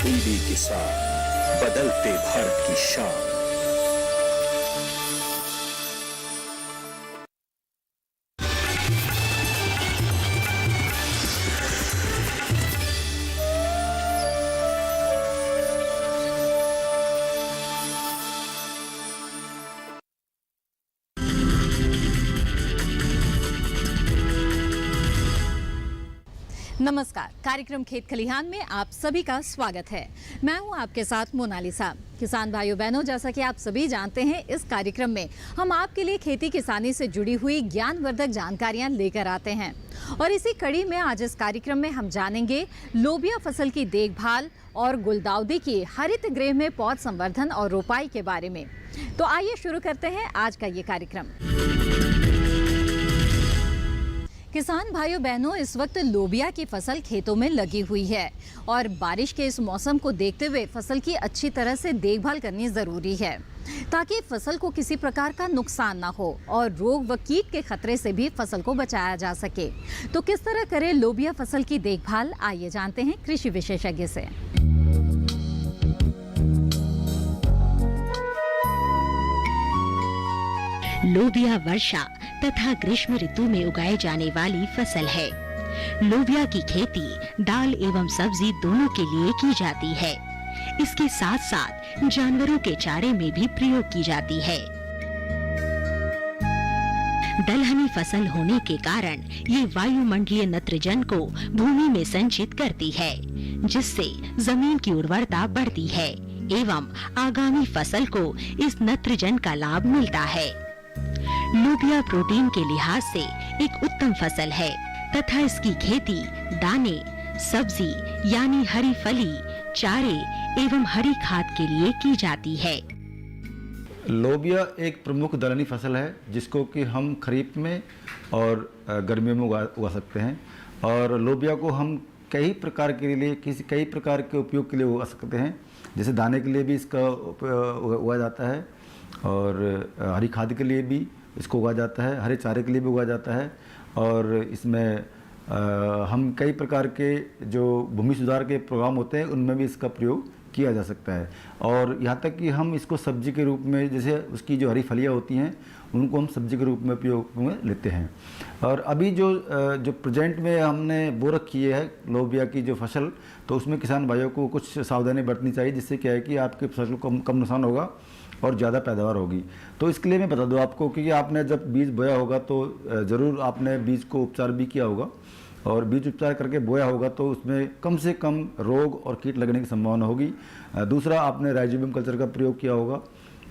DD किसान, बदलते भारत की शान। नमस्कार, कार्यक्रम खेत खलिहान में आप सभी का स्वागत है। मैं हूं आपके साथ मोनालिसा। किसान भाइयों बहनों, जैसा कि आप सभी जानते हैं, इस कार्यक्रम में हम आपके लिए खेती किसानी से जुड़ी हुई ज्ञानवर्धक जानकारियां लेकर आते हैं। और इसी कड़ी में आज इस कार्यक्रम में हम जानेंगे लोबिया फसल की देखभाल और गुलदाउदी की हरित गृह में पौध संवर्धन और रोपाई के बारे में। तो आइए शुरू करते हैं आज का ये कार्यक्रम। किसान भाइयों बहनों, इस वक्त लोबिया की फसल खेतों में लगी हुई है और बारिश के इस मौसम को देखते हुए फसल की अच्छी तरह से देखभाल करनी जरूरी है ताकि फसल को किसी प्रकार का नुकसान ना हो और रोग व कीट के खतरे से भी फसल को बचाया जा सके। तो किस तरह करें लोबिया फसल की देखभाल, आइए जानते हैं कृषि विशेषज्ञ से। लोबिया वर्षा तथा ग्रीष्म ऋतु में उगाए जाने वाली फसल है। लोबिया की खेती दाल एवं सब्जी दोनों के लिए की जाती है। इसके साथ साथ जानवरों के चारे में भी प्रयोग की जाती है। दलहनी फसल होने के कारण ये वायुमंडलीय नत्रजन को भूमि में संचित करती है, जिससे जमीन की उर्वरता बढ़ती है एवं आगामी फसल को इस नत्रजन का लाभ मिलता है। लोबिया प्रोटीन के लिहाज से एक उत्तम फसल है तथा इसकी खेती दाने, सब्जी यानी हरी फली, चारे एवं हरी खाद के लिए की जाती है। लोबिया एक प्रमुख दलहनी फसल है जिसको कि हम खरीफ में और गर्मियों में उगा सकते हैं। और लोबिया को हम कई प्रकार के उपयोग के लिए उगा सकते हैं। जैसे दाने के लिए भी इसका उगाया जाता है और हरी खाद के लिए भी इसको उगाया जाता है, हरे चारे के लिए भी उगाया जाता है। और इसमें हम कई प्रकार के जो भूमि सुधार के प्रोग्राम होते हैं उनमें भी इसका प्रयोग किया जा सकता है। और यहाँ तक कि हम इसको सब्जी के रूप में, जैसे उसकी जो हरी फलियाँ होती हैं उनको हम सब्जी के रूप में प्रयोग में लेते हैं। और अभी जो प्रेजेंट में हमने बो रखी है लोबिया की जो फसल, तो उसमें किसान भाइयों को कुछ सावधानी बरतनी चाहिए, जिससे क्या है कि आपकी फसल को कम नुकसान होगा और ज़्यादा पैदावार होगी। तो इसके लिए मैं बता दूं आपको कि आपने जब बीज बोया होगा तो ज़रूर आपने बीज को उपचार भी किया होगा और बीज उपचार करके बोया होगा तो उसमें कम से कम रोग और कीट लगने की संभावना होगी। दूसरा, आपने राइजोबियम कल्चर का प्रयोग किया होगा,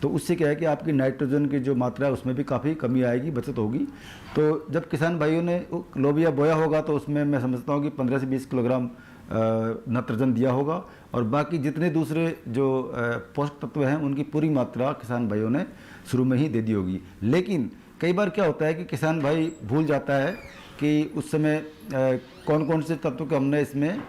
तो उससे क्या है कि आपकी नाइट्रोजन की जो मात्रा है उसमें भी काफ़ी कमी आएगी, बचत होगी। तो जब किसान भाइयों ने लोबिया बोया होगा तो उसमें मैं समझता हूँ कि 15 से 20 किलोग्राम नाइट्रोजन दिया होगा और बाकी जितने दूसरे जो पोषक तत्व हैं उनकी पूरी मात्रा किसान भाइयों ने शुरू में ही दे दी होगी। लेकिन कई बार क्या होता है कि किसान भाई भूल जाता है कि उस समय कौन कौन से तत्व को हमने इसमें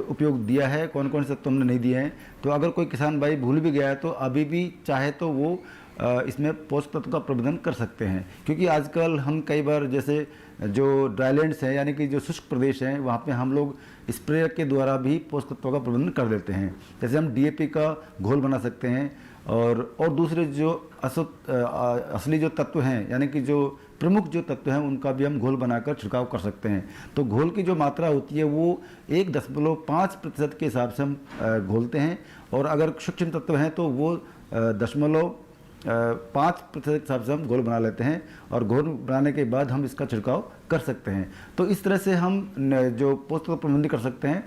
उपयोग दिया है, कौन कौन से तत्व हमने नहीं दिए हैं। तो अगर कोई किसान भाई भूल भी गया है तो अभी भी चाहे तो वो इसमें पोषक तत्व का प्रबंधन कर सकते हैं, क्योंकि आजकल हम कई बार जैसे जो ड्राईलैंड्स हैं यानी कि जो शुष्क प्रदेश हैं वहाँ पे हम लोग स्प्रेयर के द्वारा भी पोषक तत्वों का प्रबंधन कर देते हैं। जैसे हम डीएपी का घोल बना सकते हैं और दूसरे जो असली जो तत्व हैं यानी कि जो प्रमुख जो तत्व हैं उनका भी हम घोल बनाकर छिड़काव कर सकते हैं। तो घोल की जो मात्रा होती है वो 1.5% के हिसाब से हम घोलते हैं और अगर सूक्ष्म तत्व हैं तो वो 0.5% के हिसाब से हम घोल बना लेते हैं और घोल बनाने के बाद हम इसका छिड़काव कर सकते हैं। तो इस तरह से हम जो पोषक तत्व प्रबंधन कर सकते हैं।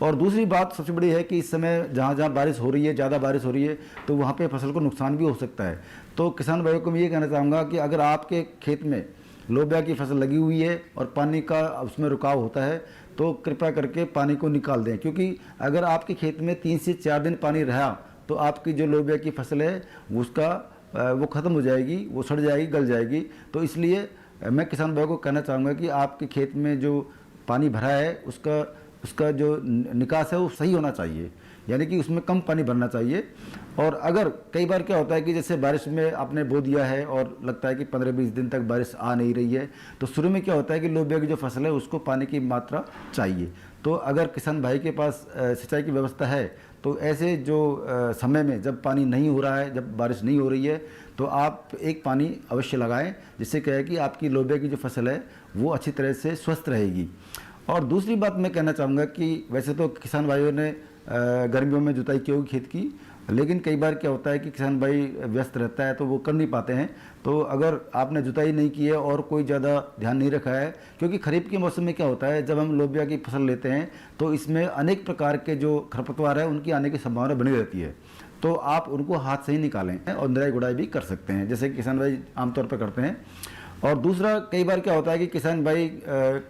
और दूसरी बात सबसे बड़ी है कि इस समय जहाँ जहाँ बारिश हो रही है, ज़्यादा बारिश हो रही है, तो वहाँ पे फसल को नुकसान भी हो सकता है। तो किसान भाइयों को मैं ये कहना चाहूँगा कि अगर आपके खेत में लोबिया की फसल लगी हुई है और पानी का उसमें रुकाव होता है तो कृपया करके पानी को निकाल दें, क्योंकि अगर आपके खेत में 3 से 4 दिन पानी रहा तो आपकी जो लोबिया की फसल है वो ख़त्म हो जाएगी, वो सड़ जाएगी, गल जाएगी। तो इसलिए मैं किसान भाइयों को कहना चाहूँगा कि आपके खेत में जो पानी भरा है उसका जो निकास है वो सही होना चाहिए, यानी कि उसमें कम पानी भरना चाहिए। और अगर कई बार क्या होता है कि जैसे बारिश में आपने बो दिया है और लगता है कि 15-20 दिन तक बारिश आ नहीं रही है, तो शुरू में क्या होता है कि लोबिया की जो फसल है उसको पानी की मात्रा चाहिए। तो अगर किसान भाई के पास सिंचाई की व्यवस्था है तो ऐसे जो समय में जब पानी नहीं हो रहा है, जब बारिश नहीं हो रही है, तो आप एक पानी अवश्य लगाएं, जिससे क्या है कि आपकी लोबिया की जो फसल है वो अच्छी तरह से स्वस्थ रहेगी। और दूसरी बात मैं कहना चाहूँगा कि वैसे तो किसान भाइयों ने गर्मियों में जुताई की होगी खेत की, लेकिन कई बार क्या होता है कि किसान भाई व्यस्त रहता है तो वो कर नहीं पाते हैं। तो अगर आपने जुताई नहीं की है और कोई ज़्यादा ध्यान नहीं रखा है, क्योंकि खरीफ के मौसम में क्या होता है, जब हम लोबिया की फसल लेते हैं तो इसमें अनेक प्रकार के जो खरपतवार है उनकी आने की संभावना बनी रहती है, तो आप उनको हाथ से ही निकालें और निराई गुड़ाई भी कर सकते हैं, जैसे किसान भाई आमतौर पर करते हैं। और दूसरा, कई बार क्या होता है कि किसान भाई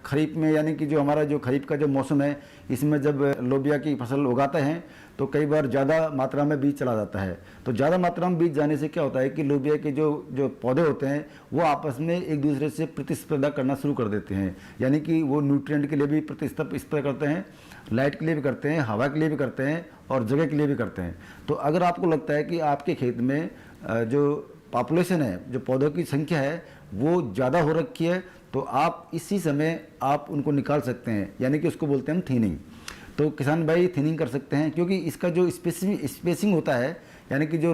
खरीफ में, यानी कि जो हमारा जो खरीफ का जो मौसम है, इसमें जब लोबिया की फसल उगाते हैं तो कई बार ज़्यादा मात्रा में बीज चला जाता है। तो ज़्यादा मात्रा में बीज जाने से क्या होता है कि लोबिया के जो पौधे होते हैं वो आपस में एक दूसरे से प्रतिस्पर्धा करना शुरू कर देते हैं, यानी कि वो न्यूट्रिएंट के लिए भी प्रतिस्पर्धा करते हैं, लाइट के लिए भी करते हैं, हवा के लिए भी करते हैं और जगह के लिए भी करते हैं। तो अगर आपको लगता है कि आपके खेत में जो पॉपुलेशन है, जो पौधों की संख्या है वो ज़्यादा हो रखी है, तो आप इसी समय आप उनको निकाल सकते हैं, यानी कि उसको बोलते हैं हम थिनिंग। तो किसान भाई थिनिंग कर सकते हैं, क्योंकि इसका जो स्पेसिंग होता है, यानी कि जो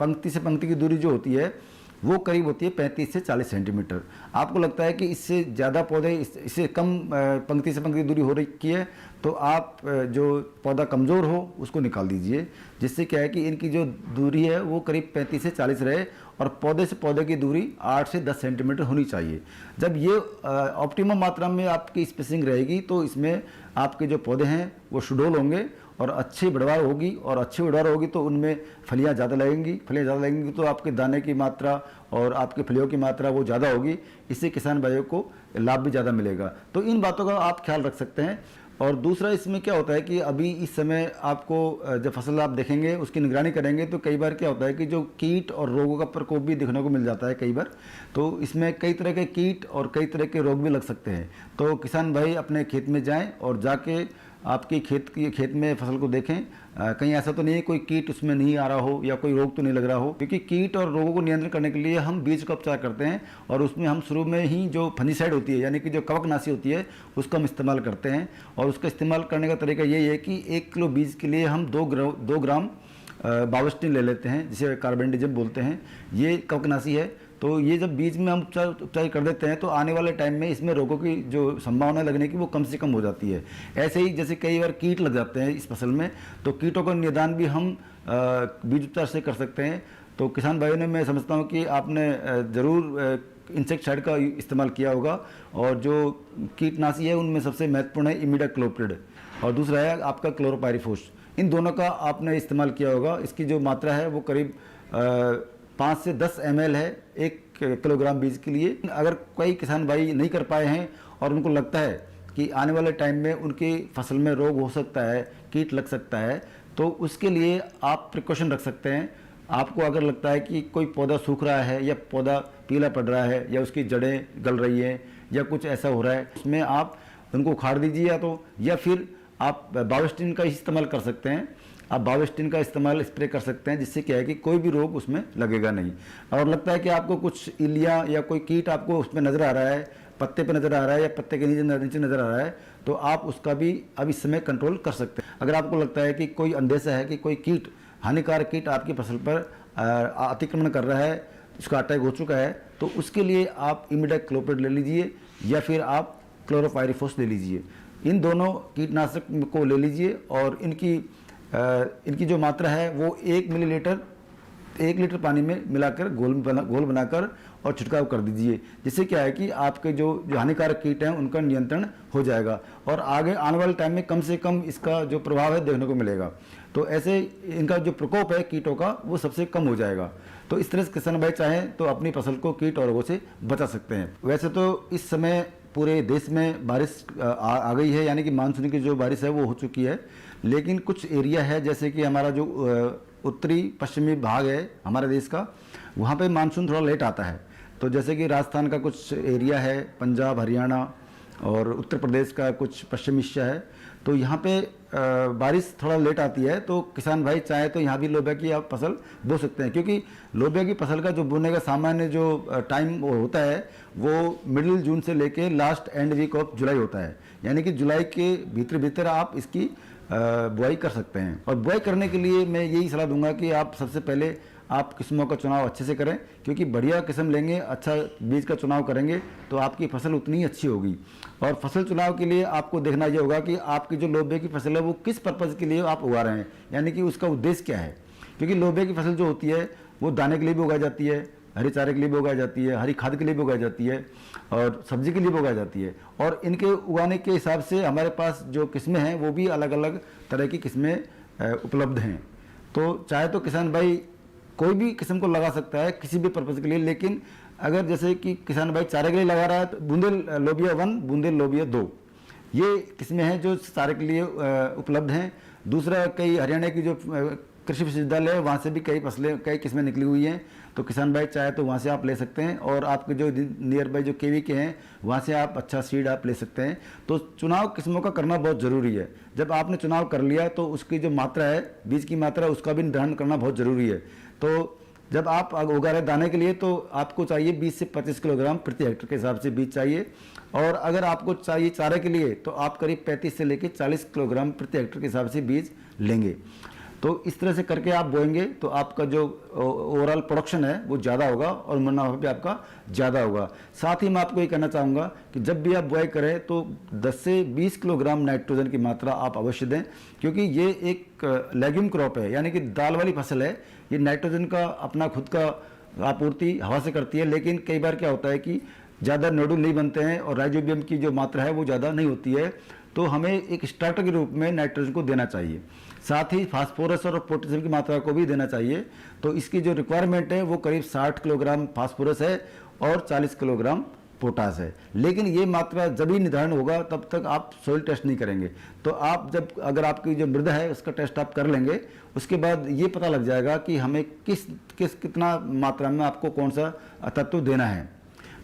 पंक्ति से पंक्ति की दूरी जो होती है वो करीब होती है 35 से 40 सेंटीमीटर। आपको लगता है कि इससे ज़्यादा पौधे, इससे कम पंक्ति से पंक्ति की दूरी हो रखी है, तो आप जो पौधा कमज़ोर हो उसको निकाल दीजिए, जिससे क्या है कि इनकी जो दूरी है वो करीब 35 से 40 रहे और पौधे से पौधे की दूरी 8 से 10 सेंटीमीटर होनी चाहिए। जब ये ऑप्टिमम मात्रा में आपकी स्पेसिंग रहेगी तो इसमें आपके जो पौधे हैं वो सुडौल होंगे और अच्छी पैदावार होगी, और अच्छी पैदावार होगी तो उनमें फलियां ज़्यादा लगेंगी, तो आपके दाने की मात्रा और आपके फलियों की मात्रा वो ज़्यादा होगी। इससे किसान भाइयों को लाभ भी ज़्यादा मिलेगा। तो इन बातों का आप ख्याल रख सकते हैं। और दूसरा, इसमें क्या होता है कि अभी इस समय आपको जब फसल आप देखेंगे, उसकी निगरानी करेंगे, तो कई बार क्या होता है कि जो कीट और रोगों का प्रकोप भी देखने को मिल जाता है कई बार। तो इसमें कई तरह के कीट और कई तरह के रोग भी लग सकते हैं। तो किसान भाई अपने खेत में जाएं और जाके आपकी खेत में फसल को देखें, कहीं ऐसा तो नहीं है कोई कीट उसमें नहीं आ रहा हो या कोई रोग तो नहीं लग रहा हो, क्योंकि कीट और रोगों को नियंत्रण करने के लिए हम बीज का उपचार करते हैं और उसमें हम शुरू में ही जो फंजीसाइड होती है, यानी कि जो कवकनाशी होती है, उसका हम इस्तेमाल करते हैं। और उसका इस्तेमाल करने का तरीका यही है कि 1 किलो बीज के लिए हम 2 ग्राम बावस्टिन ले लेते हैं, जिसे कार्बेंडिजम बोलते हैं। ये कवकनाशी है। तो ये जब बीज में हम उपचार कर देते हैं तो आने वाले टाइम में इसमें रोगों की जो संभावना लगने की वो कम से कम हो जाती है। ऐसे ही जैसे कई बार कीट लग जाते हैं इस फसल में, तो कीटों का निदान भी हम बीज उपचार से कर सकते हैं। तो किसान भाइयों ने, मैं समझता हूँ कि आपने ज़रूर इंसेक्टिसाइड का इस्तेमाल किया होगा, और जो कीटनाशी है उनमें सबसे महत्वपूर्ण है इमिडाक्लोप्रिड और दूसरा है आपका क्लोरोपाइरीफॉस। इन दोनों का आपने इस्तेमाल किया होगा। इसकी जो मात्रा है वो करीब 5 से 10 ml है 1 किलोग्राम बीज के लिए। अगर कोई किसान भाई नहीं कर पाए हैं और उनको लगता है कि आने वाले टाइम में उनकी फसल में रोग हो सकता है, कीट लग सकता है, तो उसके लिए आप प्रिकॉशन रख सकते हैं। आपको अगर लगता है कि कोई पौधा सूख रहा है या पौधा पीला पड़ रहा है या उसकी जड़ें गल रही हैं या कुछ ऐसा हो रहा है, उसमें आप उनको उखाड़ दीजिए, या फिर आप बावस्टिन का इस्तेमाल कर सकते हैं। आप बावस्टिन का इस्तेमाल स्प्रे कर सकते हैं, जिससे क्या है कि कोई भी रोग उसमें लगेगा नहीं। और लगता है कि आपको कुछ इलिया या कोई कीट आपको उसमें नज़र आ रहा है, पत्ते पे नज़र आ रहा है या पत्ते के नीचे नज़र आ रहा है, तो आप उसका भी अब इस समय कंट्रोल कर सकते हैं। अगर आपको लगता है कि कोई अंदेशा है कि कोई कीट, हानिकारक कीट आपकी फसल पर अतिक्रमण कर रहा है, उसका अटैक हो चुका है, तो उसके लिए आप इमिडाक्लोप्रिड ले लीजिए या फिर आप क्लोरोपाइरीफॉस ले लीजिए। इन दोनों कीटनाशक को ले लीजिए और इनकी जो मात्रा है वो 1 मिलीलीटर 1 लीटर पानी में मिलाकर घोल बनाकर और छिड़काव कर दीजिए, जिससे क्या है कि आपके जो हानिकारक कीट हैं उनका नियंत्रण हो जाएगा और आगे आने वाले टाइम में कम से कम इसका जो प्रभाव है देखने को मिलेगा। तो ऐसे इनका जो प्रकोप है कीटों का वो सबसे कम हो जाएगा। तो इस तरह से किसान भाई चाहें तो अपनी फसल को कीट और रोगों से बचा सकते हैं। वैसे तो इस समय पूरे देश में बारिश आ गई है, यानी कि मानसून की जो बारिश है वो हो चुकी है, लेकिन कुछ एरिया है जैसे कि हमारा जो उत्तरी पश्चिमी भाग है हमारे देश का, वहाँ पे मानसून थोड़ा लेट आता है। तो जैसे कि राजस्थान का कुछ एरिया है, पंजाब, हरियाणा और उत्तर प्रदेश का कुछ पश्चिमी हिस्सा है, तो यहाँ पे बारिश थोड़ा लेट आती है। तो किसान भाई चाहे तो यहाँ भी लोबिया की आप फसल बो सकते हैं, क्योंकि लोबिया की फसल का जो बोने का सामान्य जो टाइम होता है वो मिडिल जून से लेके last end week of July होता है, यानी कि जुलाई के भीतर भीतर आप इसकी बुआई कर सकते हैं। और बुआई करने के लिए मैं यही सलाह दूंगा कि आप सबसे पहले आप किस्मों का चुनाव अच्छे से करें, क्योंकि बढ़िया किस्म लेंगे, अच्छा बीज का चुनाव करेंगे तो आपकी फसल उतनी ही अच्छी होगी। और फसल चुनाव के लिए आपको देखना ये होगा कि आपकी जो लोबिया की फसल है वो किस पर्पज़ के लिए आप उगा रहे हैं, यानी कि उसका उद्देश्य क्या है। क्योंकि लोबिया की फसल जो होती है वो दाने के लिए भी उगाई जाती है, हरी चारे के लिए भी उगाई जाती है, हरी खाद के लिए भी उगाई जाती है और सब्जी के लिए भी उगाई जाती है। और इनके उगाने के हिसाब से हमारे पास जो किस्में हैं वो भी अलग अलग तरह की किस्में उपलब्ध हैं। तो चाहे तो किसान भाई कोई भी किस्म को लगा सकता है किसी भी पर्पज़ के लिए, लेकिन अगर जैसे कि किसान भाई चारे के लिए लगा रहा है तो बूंदेल लोबिया 1, बूंदेल लोबिया 2 ये किस्में हैं जो चारे के लिए उपलब्ध हैं। दूसरा, कई हरियाणा की जो कृषि विश्वविद्यालय है वहाँ से भी कई किस्में निकली हुई हैं, तो किसान भाई चाहे तो वहाँ से आप ले सकते हैं। और आपके जो नियर बाई जो केवी के हैं वहाँ से आप अच्छा सीड आप ले सकते हैं। तो चुनाव किस्मों का करना बहुत ज़रूरी है। जब आपने चुनाव कर लिया तो उसकी जो मात्रा है, बीज की मात्रा, उसका भी निर्धारण करना बहुत ज़रूरी है। तो जब आप उगा रहे दाने के लिए तो आपको चाहिए 20 से 25 किलोग्राम प्रति हेक्टेयर के हिसाब से बीज चाहिए। और अगर आपको चाहिए चारे के लिए तो आप करीब 35 से लेकर 40 किलोग्राम प्रति हेक्टेयर के हिसाब से बीज लेंगे। तो इस तरह से करके आप बोएंगे तो आपका जो ओवरऑल प्रोडक्शन है वो ज़्यादा होगा और मुनाफा भी आपका ज़्यादा होगा। साथ ही मैं आपको ये कहना चाहूँगा कि जब भी आप बुआई करें तो 10 से 20 किलोग्राम नाइट्रोजन की मात्रा आप अवश्य दें, क्योंकि ये एक लेग्यूम क्रॉप है, यानी कि दाल वाली फसल है। ये नाइट्रोजन का अपना खुद का आपूर्ति हवा से करती है, लेकिन कई बार क्या होता है कि ज़्यादा नोडुल नहीं बनते हैं और राइजोबियम की जो मात्रा है वो ज़्यादा नहीं होती है, तो हमें एक स्टार्टर के रूप में नाइट्रोजन को देना चाहिए। साथ ही फास्फोरस और पोटेशियम की मात्रा को भी देना चाहिए। तो इसकी जो रिक्वायरमेंट है वो करीब 60 किलोग्राम फास्फोरस है और 40 किलोग्राम पोटास है। लेकिन ये मात्रा जब भी निर्धारण होगा तब तक आप सॉइल टेस्ट नहीं करेंगे। तो आप जब अगर आपकी जो मृदा है उसका टेस्ट आप कर लेंगे, उसके बाद ये पता लग जाएगा कि हमें कितना मात्रा में आपको कौन सा तत्व देना है।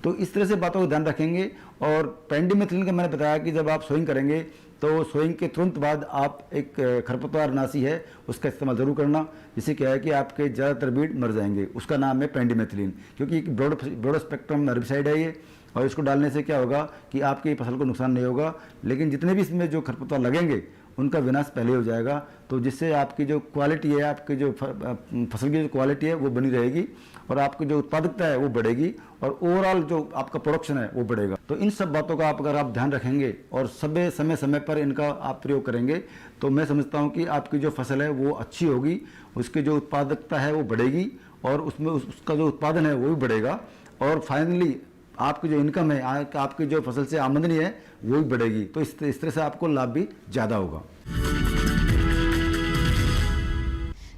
तो इस तरह से बातों का ध्यान रखेंगे। और पेंडिमेथिलिन का मैंने बताया कि जब आप सोइंग करेंगे तो सोइंग के तुरंत बाद आप एक खरपतवार नाशी है उसका इस्तेमाल जरूर करना, जिससे क्या है कि आपके ज़्यादातर बीड मर जाएंगे। उसका नाम है पेंडिमेथिलिन, क्योंकि एक ब्रॉड स्पेक्ट्रम हर्बिसाइड है ये, और इसको डालने से क्या होगा कि आपकी फसल को नुकसान नहीं होगा, लेकिन जितने भी इसमें जो खरपतवार लगेंगे उनका विनाश पहले हो जाएगा। तो जिससे आपकी जो क्वालिटी है, आपकी जो फसल की जो क्वालिटी है वो बनी रहेगी और आपकी जो उत्पादकता है वो बढ़ेगी और ओवरऑल जो आपका प्रोडक्शन है वो बढ़ेगा। तो इन सब बातों का अगर आप ध्यान रखेंगे और समय समय पर इनका आप प्रयोग करेंगे तो मैं समझता हूँ कि आपकी जो फसल है वो अच्छी होगी, उसकी जो उत्पादकता है वो बढ़ेगी और उसमें उसका जो उत्पादन है वो भी बढ़ेगा और फाइनली आपकी जो इनकम है, आपकी जो फसल से आमदनी है वो भी बढ़ेगी। तो इस तरह से आपको लाभ भी ज़्यादा होगा।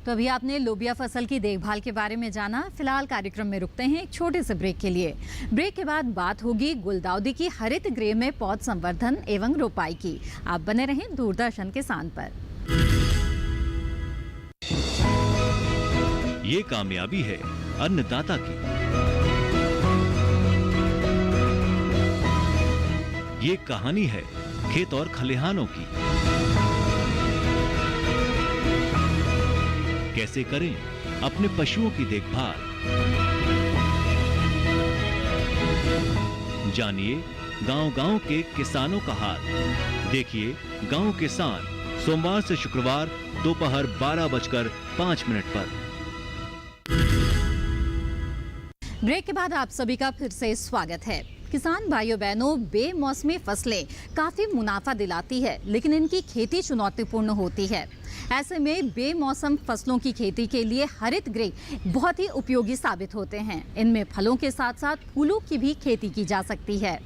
तो अभी आपने लोबिया फसल की देखभाल के बारे में जाना। फिलहाल कार्यक्रम में रुकते हैं एक छोटे से ब्रेक के लिए। ब्रेक के बाद बात होगी गुलदाउदी की हरित गृह में पौध संवर्धन एवं रोपाई की। आप बने रहें दूरदर्शन किसान पर। ये कामयाबी है अन्नदाता की, ये कहानी है खेत और खलिहानों की। कैसे करें अपने पशुओं की देखभाल, जानिए गांव-गांव के किसानों का हाल। देखिए गांव किसान सोमवार से शुक्रवार दोपहर 12:05 पर। ब्रेक के बाद आप सभी का फिर से स्वागत है। किसान भाइयों बहनों, बेमौसमी फसलें काफी मुनाफा दिलाती है, लेकिन इनकी खेती चुनौतीपूर्ण होती है। ऐसे में बेमौसम फसलों की खेती के लिए हरित गृह बहुत ही उपयोगी साबित होते हैं। इनमें फलों के साथ साथ फूलों की भी खेती की जा सकती है।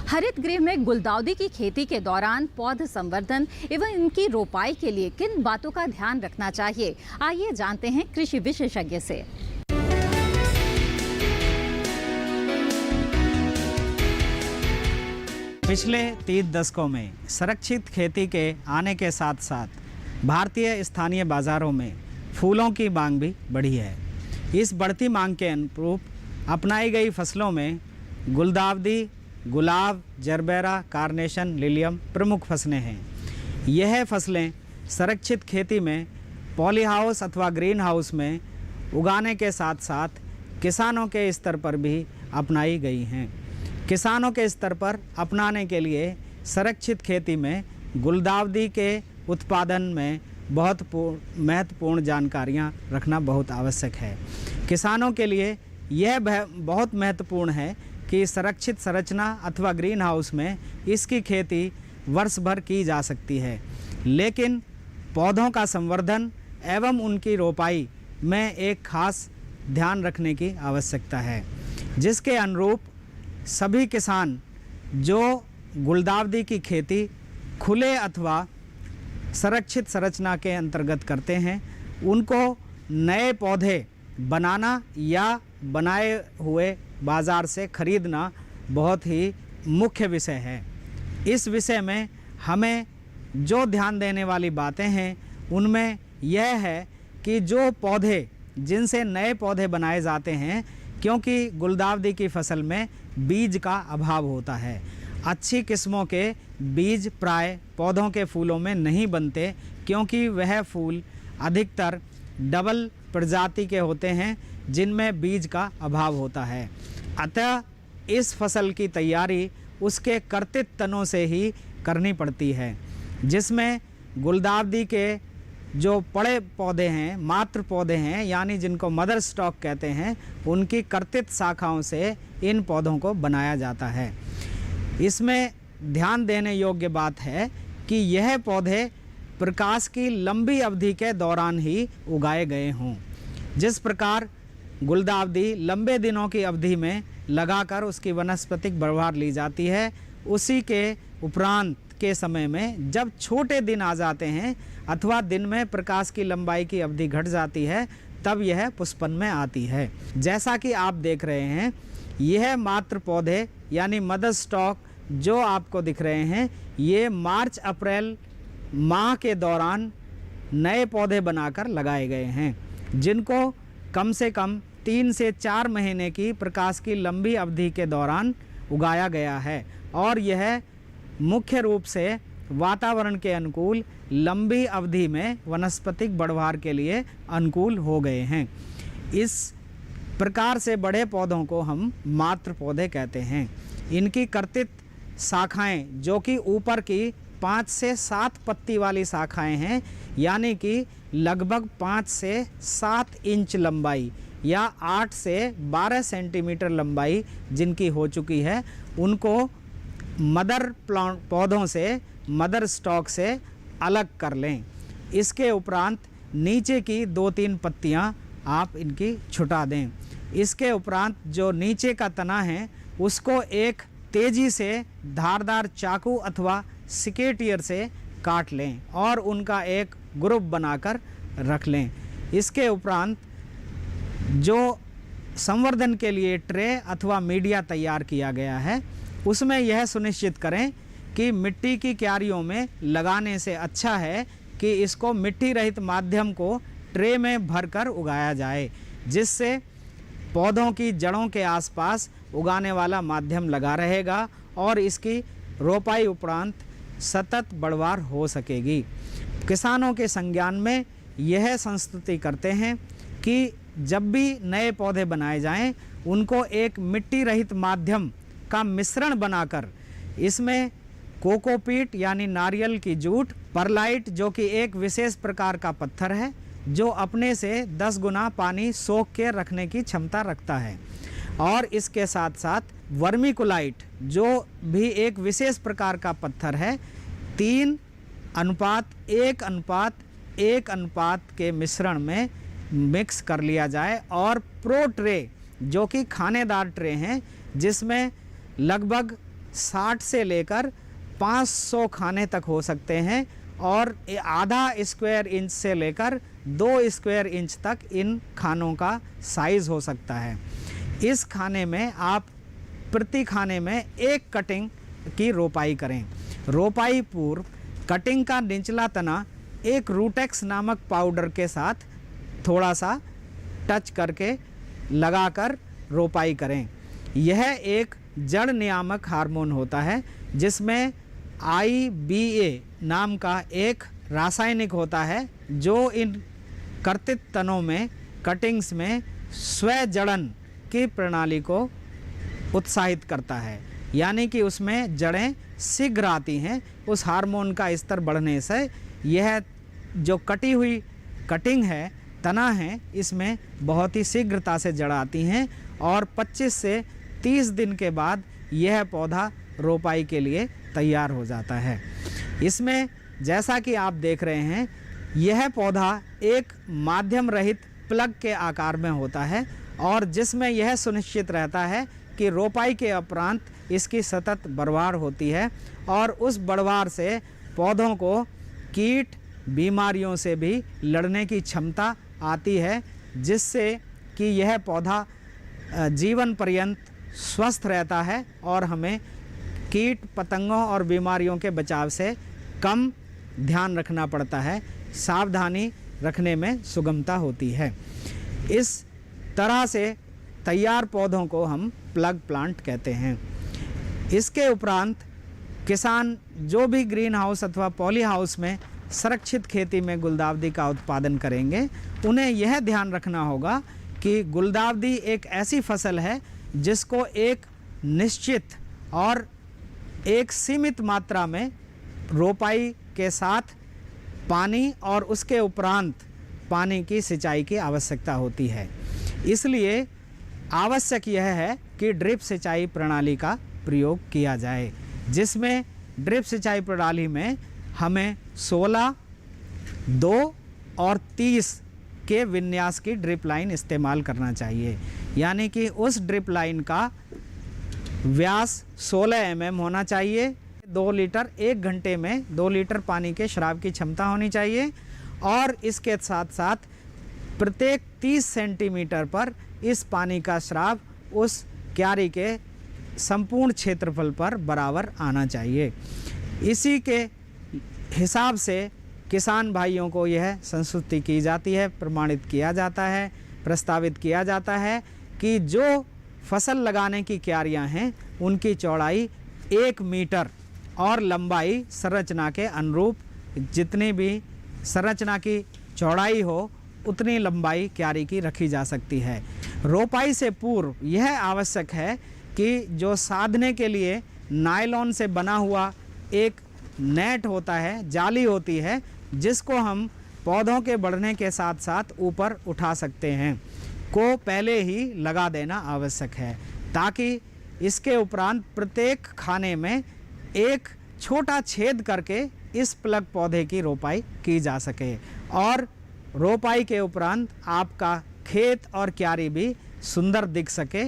हरित गृह में गुलदाउदी की खेती के दौरान पौध संवर्धन एवं इनकी रोपाई के लिए किन बातों का ध्यान रखना चाहिए, आइए जानते हैं कृषि विशेषज्ञ से। पिछले 3 दशकों में संरक्षित खेती के आने के साथ साथ भारतीय स्थानीय बाज़ारों में फूलों की मांग भी बढ़ी है। इस बढ़ती मांग के अनुरूप अपनाई गई फसलों में गुलदाउदी, गुलाब, जरबेरा, कार्नेशन, लिलियम प्रमुख फसलें हैं। यह फसलें संरक्षित खेती में पॉली हाउस अथवा ग्रीन हाउस में उगाने के साथ साथ किसानों के स्तर पर भी अपनाई गई हैं। किसानों के स्तर पर अपनाने के लिए संरक्षित खेती में गुलदाउदी के उत्पादन में बहुत महत्वपूर्ण जानकारियाँ रखना बहुत आवश्यक है। किसानों के लिए यह बहुत महत्वपूर्ण है कि संरक्षित संरचना अथवा ग्रीन हाउस में इसकी खेती वर्ष भर की जा सकती है, लेकिन पौधों का संवर्धन एवं उनकी रोपाई में एक खास ध्यान रखने की आवश्यकता है, जिसके अनुरूप सभी किसान जो गुलदाउदी की खेती खुले अथवा संरक्षित संरचना के अंतर्गत करते हैं, उनको नए पौधे बनाना या बनाए हुए बाज़ार से खरीदना बहुत ही मुख्य विषय है। इस विषय में हमें जो ध्यान देने वाली बातें हैं उनमें यह है कि जो पौधे जिनसे नए पौधे बनाए जाते हैं, क्योंकि गुलदाउदी की फसल में बीज का अभाव होता है, अच्छी किस्मों के बीज प्राय पौधों के फूलों में नहीं बनते, क्योंकि वह फूल अधिकतर डबल प्रजाति के होते हैं जिनमें बीज का अभाव होता है। अतः इस फसल की तैयारी उसके कर्तित तनों से ही करनी पड़ती है, जिसमें गुलदाउदी के जो बड़े पौधे हैं, मात्र पौधे हैं, यानी जिनको मदर स्टॉक कहते हैं, उनकी कर्तित शाखाओं से इन पौधों को बनाया जाता है। इसमें ध्यान देने योग्य बात है कि यह पौधे प्रकाश की लंबी अवधि के दौरान ही उगाए गए हों। जिस प्रकार गुलदाउदी लंबे दिनों की अवधि में लगाकर उसकी वनस्पतिक बढ़वार ली जाती है, उसी के उपरांत के समय में जब छोटे दिन आ जाते हैं अथवा दिन में प्रकाश की लंबाई की अवधि घट जाती है, तब यह पुष्पन में आती है। जैसा कि आप देख रहे हैं, यह मात्र पौधे यानी मदर स्टॉक जो आपको दिख रहे हैं, ये मार्च अप्रैल माह के दौरान नए पौधे बनाकर लगाए गए हैं, जिनको कम से कम 3 से 4 महीने की प्रकाश की लंबी अवधि के दौरान उगाया गया है, और यह मुख्य रूप से वातावरण के अनुकूल लंबी अवधि में वनस्पतिक बढ़वार के लिए अनुकूल हो गए हैं। इस प्रकार से बड़े पौधों को हम मात्र पौधे कहते हैं। इनकी कर्तित शाखाएं, जो कि ऊपर की 5 से 7 पत्ती वाली शाखाएं हैं, यानी कि लगभग 5 से 7 इंच लंबाई या 8 से 12 सेंटीमीटर लंबाई जिनकी हो चुकी है, उनको मदर प्लांट पौधों से, मदर स्टॉक से अलग कर लें। इसके उपरांत नीचे की 2-3 पत्तियां आप इनकी छुटा दें। इसके उपरांत जो नीचे का तना है उसको एक तेज़ी से धारदार चाकू अथवा सिकेटियर से काट लें और उनका एक ग्रुप बनाकर रख लें। इसके उपरांत जो संवर्धन के लिए ट्रे अथवा मीडिया तैयार किया गया है, उसमें यह सुनिश्चित करें कि मिट्टी की क्यारियों में लगाने से अच्छा है कि इसको मिट्टी रहित माध्यम को ट्रे में भरकर उगाया जाए, जिससे पौधों की जड़ों के आसपास उगाने वाला माध्यम लगा रहेगा और इसकी रोपाई उपरांत सतत बढ़वार हो सकेगी। किसानों के संज्ञान में यह संस्तुति करते हैं कि जब भी नए पौधे बनाए जाएं, उनको एक मिट्टी रहित माध्यम का मिश्रण बनाकर इसमें कोकोपीट यानी नारियल की जूट, परलाइट जो कि एक विशेष प्रकार का पत्थर है जो अपने से 10 गुना पानी सोख के रखने की क्षमता रखता है, और इसके साथ साथ वर्मीकुलाइट जो भी एक विशेष प्रकार का पत्थर है, 3:1:1 के मिश्रण में मिक्स कर लिया जाए, और प्रो ट्रे जो कि खानेदार ट्रे हैं, जिसमें लगभग 60 से लेकर 500 खाने तक हो सकते हैं, और आधा स्क्वायर इंच से लेकर 2 स्क्वायर इंच तक इन खानों का साइज़ हो सकता है। इस खाने में आप प्रति खाने में 1 कटिंग की रोपाई करें। रोपाई पूर्व कटिंग का निचला तना एक रूटेक्स नामक पाउडर के साथ थोड़ा सा टच करके लगाकर रोपाई करें। यह एक जड़ नियामक हार्मोन होता है, जिसमें IBA नाम का एक रासायनिक होता है जो इन कर्तित तनों में, कटिंग्स में स्वजड़न की प्रणाली को उत्साहित करता है। यानी कि उसमें जड़ें शीघ्र आती हैं। उस हार्मोन का स्तर बढ़ने से यह जो कटी हुई कटिंग है, तना है, इसमें बहुत ही शीघ्रता से जड़ आती हैं और 25 से 30 दिन के बाद यह पौधा रोपाई के लिए तैयार हो जाता है। इसमें जैसा कि आप देख रहे हैं, यह पौधा एक माध्यम रहित प्लग के आकार में होता है और जिसमें यह सुनिश्चित रहता है कि रोपाई के उपरांत इसकी सतत बढ़वार होती है और उस बढ़वार से पौधों को कीट बीमारियों से भी लड़ने की क्षमता आती है, जिससे कि यह पौधा जीवन पर्यंत स्वस्थ रहता है और हमें कीट पतंगों और बीमारियों के बचाव से कम ध्यान रखना पड़ता है, सावधानी रखने में सुगमता होती है। इस तरह से तैयार पौधों को हम प्लग प्लांट कहते हैं। इसके उपरांत किसान जो भी ग्रीन हाउस अथवा पॉली हाउस में संरक्षित खेती में गुलदाउदी का उत्पादन करेंगे, उन्हें यह ध्यान रखना होगा कि गुलदाउदी एक ऐसी फसल है जिसको एक निश्चित और एक सीमित मात्रा में रोपाई के साथ पानी और उसके उपरांत पानी की सिंचाई की आवश्यकता होती है। इसलिए आवश्यक यह है कि ड्रिप सिंचाई प्रणाली का प्रयोग किया जाए, जिसमें ड्रिप सिंचाई प्रणाली में हमें 16, 2 और 30 के विन्यास की ड्रिप लाइन इस्तेमाल करना चाहिए। यानी कि उस ड्रिप लाइन का व्यास 16 mm होना चाहिए। 2 लीटर 1 घंटे में 2 लीटर पानी के स्राव की क्षमता होनी चाहिए और इसके साथ साथ प्रत्येक 30 सेंटीमीटर पर इस पानी का स्राव उस क्यारी के संपूर्ण क्षेत्रफल पर बराबर आना चाहिए। इसी के हिसाब से किसान भाइयों को यह संस्तुति की जाती है, प्रमाणित किया जाता है, प्रस्तावित किया जाता है कि जो फसल लगाने की क्यारियां हैं उनकी चौड़ाई 1 मीटर और लंबाई संरचना के अनुरूप जितनी भी संरचना की चौड़ाई हो उतनी लंबाई क्यारी की रखी जा सकती है। रोपाई से पूर्व यह आवश्यक है कि जो साधने के लिए नायलॉन से बना हुआ एक नेट होता है, जाली होती है, जिसको हम पौधों के बढ़ने के साथ साथ ऊपर उठा सकते हैं, को पहले ही लगा देना आवश्यक है, ताकि इसके उपरांत प्रत्येक खाने में एक छोटा छेद करके इस प्लग पौधे की रोपाई की जा सके और रोपाई के उपरांत आपका खेत और क्यारी भी सुंदर दिख सके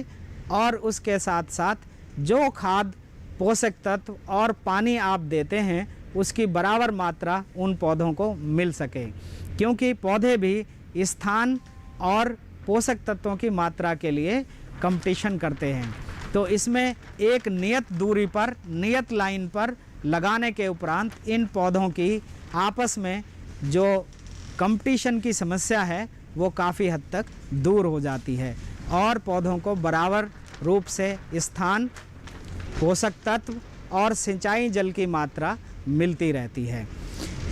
और उसके साथ साथ जो खाद, पोषक तत्व और पानी आप देते हैं उसकी बराबर मात्रा उन पौधों को मिल सके, क्योंकि पौधे भी स्थान और पोषक तत्वों की मात्रा के लिए कंपटीशन करते हैं। तो इसमें एक नियत दूरी पर, नियत लाइन पर लगाने के उपरांत इन पौधों की आपस में जो कंपटीशन की समस्या है वो काफ़ी हद तक दूर हो जाती है और पौधों को बराबर रूप से स्थान, पोषक तत्व और सिंचाई जल की मात्रा मिलती रहती है।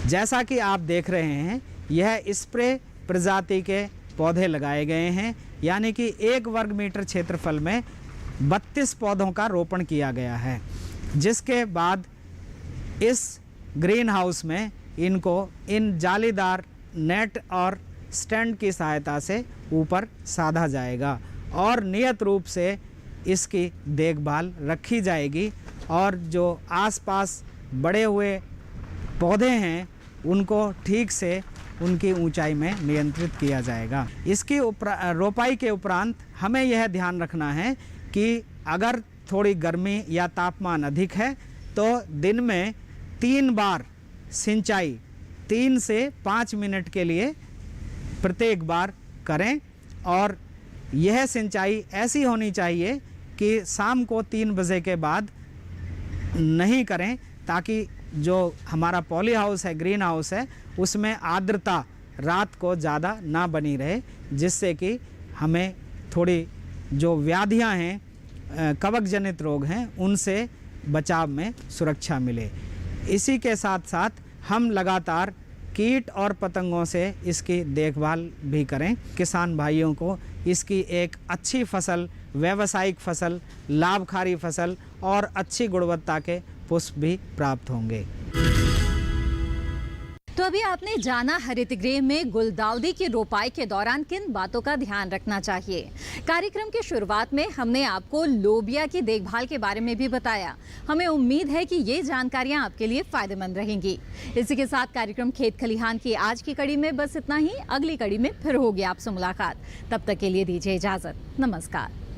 जैसा कि आप देख रहे हैं, यह स्प्रे प्रजाति के पौधे लगाए गए हैं, यानी कि 1 वर्ग मीटर क्षेत्रफल में 32 पौधों का रोपण किया गया है, जिसके बाद इस ग्रीन हाउस में इनको इन जालीदार नेट और स्टैंड की सहायता से ऊपर साधा जाएगा और नियत रूप से इसकी देखभाल रखी जाएगी और जो आसपास बड़े हुए पौधे हैं उनको ठीक से उनकी ऊंचाई में नियंत्रित किया जाएगा। इसकी रोपाई के उपरांत हमें यह ध्यान रखना है कि अगर थोड़ी गर्मी या तापमान अधिक है तो दिन में 3 बार सिंचाई 3 से 5 मिनट के लिए प्रत्येक बार करें और यह सिंचाई ऐसी होनी चाहिए कि शाम को 3 बजे के बाद नहीं करें, ताकि जो हमारा पॉली हाउस है, ग्रीन हाउस है, उसमें आर्द्रता रात को ज़्यादा ना बनी रहे, जिससे कि हमें थोड़ी जो व्याधियां हैं, कवक जनित रोग हैं, उनसे बचाव में सुरक्षा मिले। इसी के साथ साथ हम लगातार कीट और पतंगों से इसकी देखभाल भी करें। किसान भाइयों को इसकी एक अच्छी फसल, व्यावसायिक फसल, लाभकारी फसल और अच्छी गुणवत्ता के पुष्प भी प्राप्त होंगे। तो अभी आपने जाना हरित गृह में गुलदाउदी की रोपाई के दौरान किन बातों का ध्यान रखना चाहिए। कार्यक्रम की शुरुआत में हमने आपको लोबिया की देखभाल के बारे में भी बताया। हमें उम्मीद है कि ये जानकारियां आपके लिए फायदेमंद रहेंगी। इसी के साथ कार्यक्रम खेत खलिहान की आज की कड़ी में बस इतना ही। अगली कड़ी में फिर होगी आपसे मुलाकात। तब तक के लिए दीजिए इजाजत। नमस्कार।